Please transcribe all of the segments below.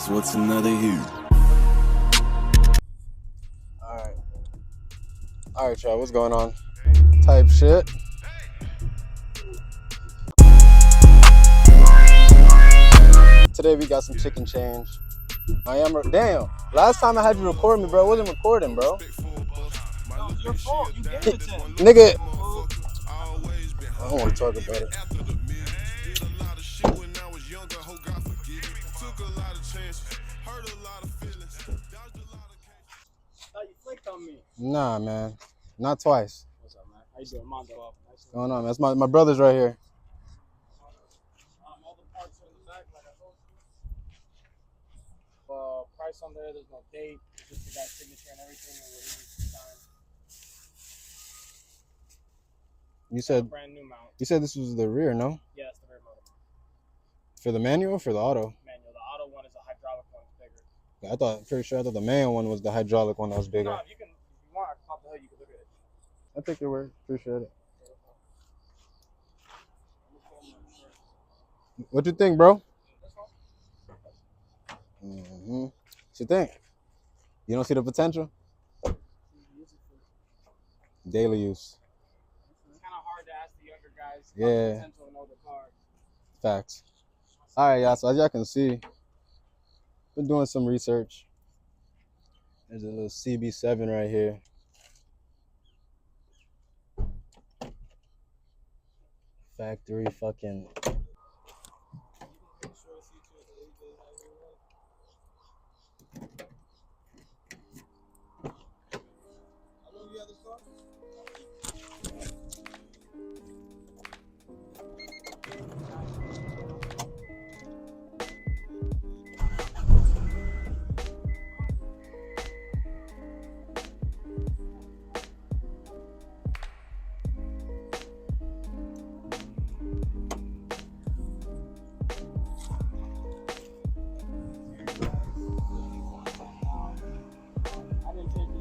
is what's another you. Alright, y'all, what's going on? Type shit. Today we got some chicken change. Damn, last time I had you record me, bro, I wasn't recording, bro. Your fault. You gave it to him. Nigga, I don't want to talk about it. You flicked on me. Nah, man, not twice. What's up, man? How you doing, Mondo? What's going on, man? That's my brother's right here. All the parts are in the back, like I told you. Price on there. There's no date. It's just the guy's signature and everything, and we're easy to sign. You said Brand new mount. You said this was the rear, no? Yeah, it's the rear motor mount. For the manual or for the auto? Manual. The auto one is a hydraulic one. It's bigger. I thought the manual one was the hydraulic one that was bigger. No, if you want, I can pop the hood. You can look at it. I think it worked. Appreciate it. What you think, bro? What you think? You don't see the potential? Daily use. It's kind of hard to ask the younger guys. Yeah. Potential in all the cars. Facts. All right, y'all. So as y'all can see, been doing some research. There's a little CB7 right here. Factory fucking.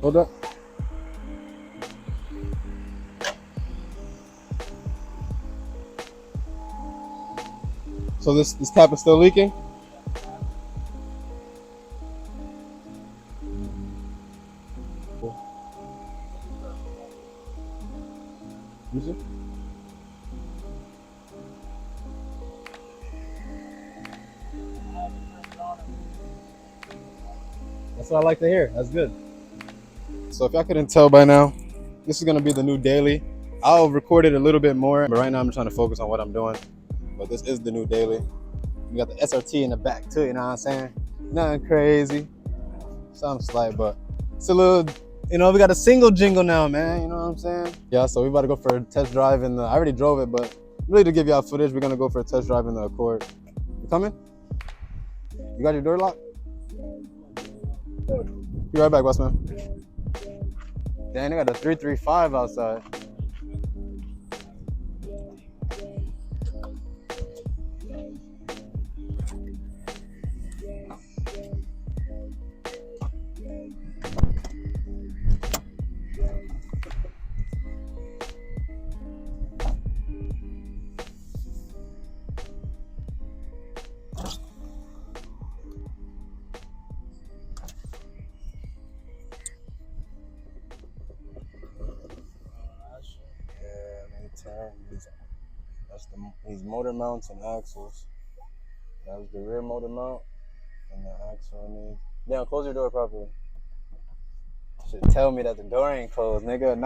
Hold up. So this tap is still leaking? Cool. You see? That's what I like to hear. That's good. So if y'all couldn't tell by now, this is gonna be the new daily. I'll record it a little bit more, but right now I'm trying to focus on what I'm doing. But this is the new daily. We got the SRT in the back too, you know what I'm saying? Nothing crazy. Something slight, but it's a little, we got a single jingle now, man, you know what I'm saying? Yeah, so we about to go for a test drive in the, I already drove it, but really to give y'all footage, we're gonna go for a test drive in the Accord. You coming? You got your door locked? Be right back, boss man. Dang, they got the 335 outside. These motor mounts and axles. That was the rear motor mount and the axle. Damn, close your door properly. Should tell me that the door ain't closed, nigga.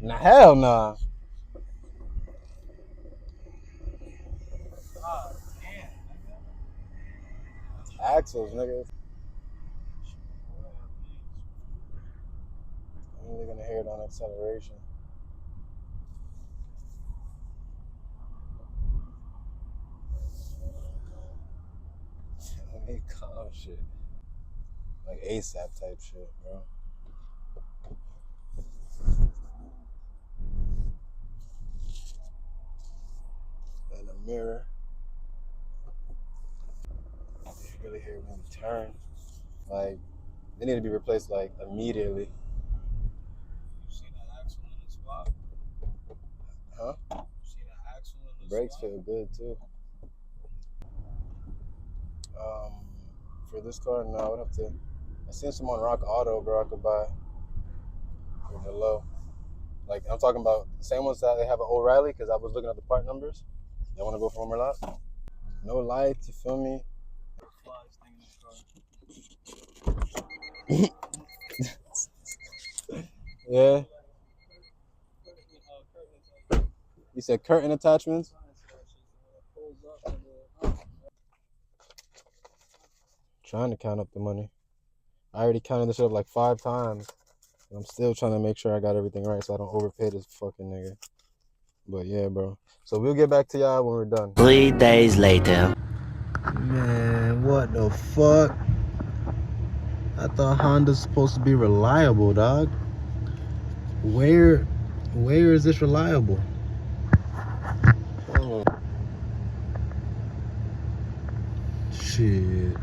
Nah, hell nah. Axles, nigga. I'm only gonna hear it on acceleration. Calm shit. Like ASAP type shit, bro. And a mirror. You really hear when you turn. Like, they need to be replaced like immediately. You seen that axle in the spot? Huh? You seen that axle in the Brakes spot? feel good too. for this car, no, I would have to. I seen some on Rock Auto, bro. I could buy for the low. Like I'm talking about the same ones that they have at O'Reilly, because I was looking at the part numbers. Y'all want to go for one more lap? No lights, you feel me? Yeah. You said curtain attachments? Trying to count up the money. I already counted this up like 5 times. And I'm still trying to make sure I got everything right so I don't overpay this fucking nigga. But yeah, bro. So we'll get back to y'all when we're done. 3 days later. Man, what the fuck? I thought Honda's supposed to be reliable, dog. Where is this reliable? Oh. Shit.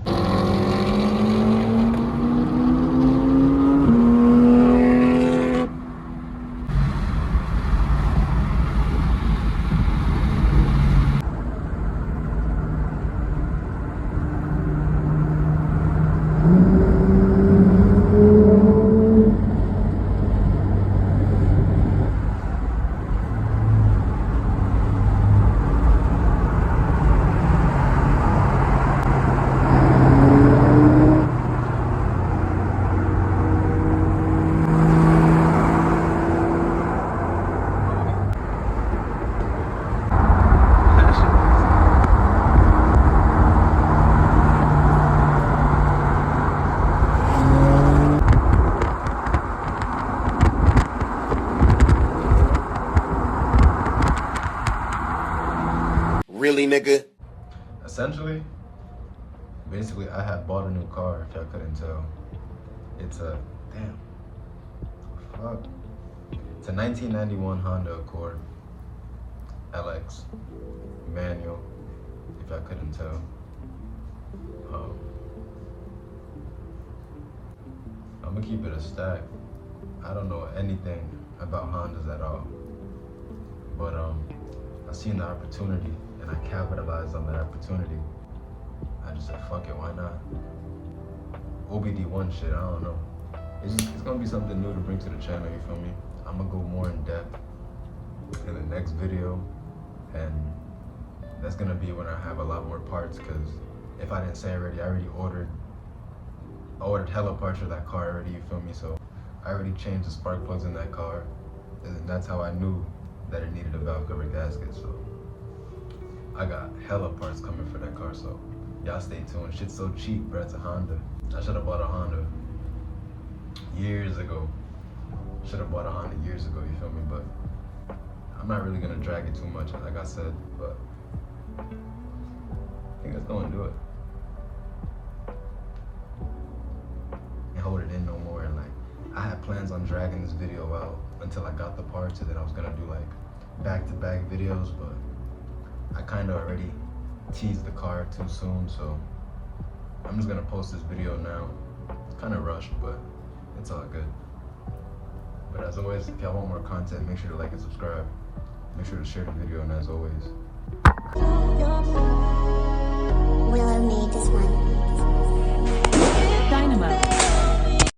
Really, nigga? Essentially, basically, I had bought a new car, if y'all couldn't tell. It's a, damn, fuck. It's a 1991 Honda Accord LX, manual, if y'all couldn't tell. I'm gonna keep it a stack. I don't know anything about Hondas at all. But I seen the opportunity and I capitalized on that opportunity. I just said, fuck it, why not? OBD1 shit, I don't know. It's gonna be something new to bring to the channel, you feel me? I'm gonna go more in depth in the next video, and that's gonna be when I have a lot more parts, because if I didn't say already, I ordered hella parts for that car already, you feel me? So I already changed the spark plugs in that car, and that's how I knew that it needed a valve cover gasket. So I got hella parts coming for that car, so y'all stay tuned. Shit's so cheap, bro. It's a Honda. I should have bought a Honda years ago. Should have bought a Honda years ago, you feel me? But I'm not really gonna drag it too much, like I said, but I think let's go and do it. And hold it in no more. And like, I had plans on dragging this video out until I got the parts, and then I was gonna do like back-to-back videos, but I kind of already teased the car too soon, so I'm just gonna post this video now. It's kind of rushed, but it's all good. But as always, if y'all want more content, make sure to like and subscribe. Make sure to share the video, and as always, Willow made this one. Dynamo.